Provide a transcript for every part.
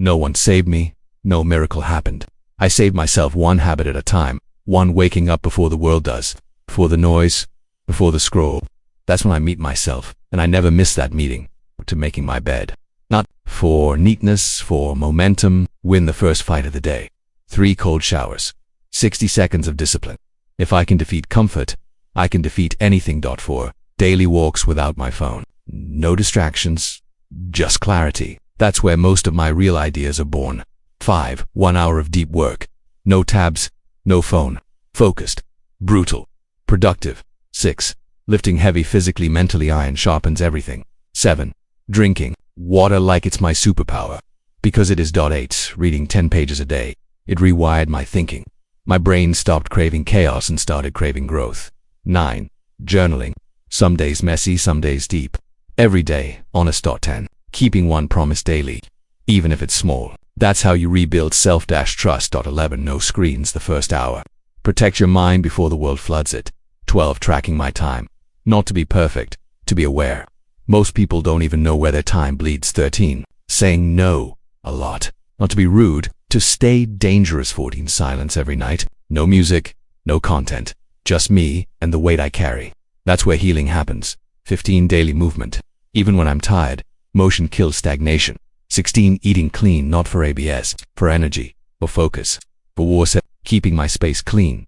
No one saved me. No miracle happened. I saved myself one habit at a time, one waking up before the world does, before the noise, before the scroll. That's when I meet myself, and I never miss that meeting, to making my bed. Not for neatness, for momentum, win the first fight of the day. 3 cold showers. 60 seconds of discipline. If I can defeat comfort, I can defeat anything. 4 daily walks without my phone. No distractions, just clarity. That's where most of my real ideas are born. 5 1 hour of deep work. No tabs, no phone. Focused, brutal, productive. 6 lifting heavy physically, mentally. Iron sharpens everything. 7 drinking water like it's my superpower, because it is. 8 reading 10 pages a day. It rewired my thinking. My brain stopped craving chaos and started craving growth. 9 journaling. Some days messy, some days deep. Every day, honest. 10 keeping one promise daily, even if it's small. That's how you rebuild self-trust. 11 no screens the first hour. Protect your mind before the world floods it. 12 tracking my time. Not to be perfect, to be aware. Most people don't even know where their time bleeds. 13 saying no a lot. Not to be rude, to stay dangerous. 14 silence every night. No music, no content. Just me and the weight I carry. That's where healing happens. 15 daily movement. Even when I'm tired, motion kills stagnation. 16 eating clean, not for ABS, for energy, for focus, for war. Keeping my space clean.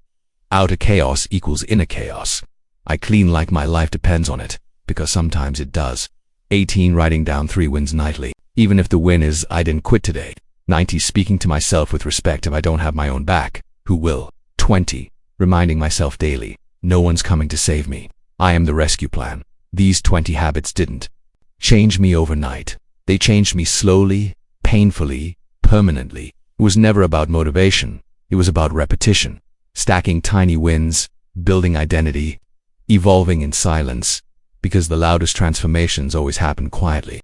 Outer chaos equals inner chaos. I clean like my life depends on it, because sometimes it does. 18 writing down 3 wins nightly. Even if the win is I didn't quit today. 19 speaking to myself with respect. If I don't have my own back, who will? 20 reminding myself daily, no one's coming to save me. I am the rescue plan. These 20 habits didn't change me overnight. They changed me slowly, painfully, permanently. It was never about motivation. It was about repetition, stacking tiny wins, building identity, evolving in silence, because the loudest transformations always happen quietly.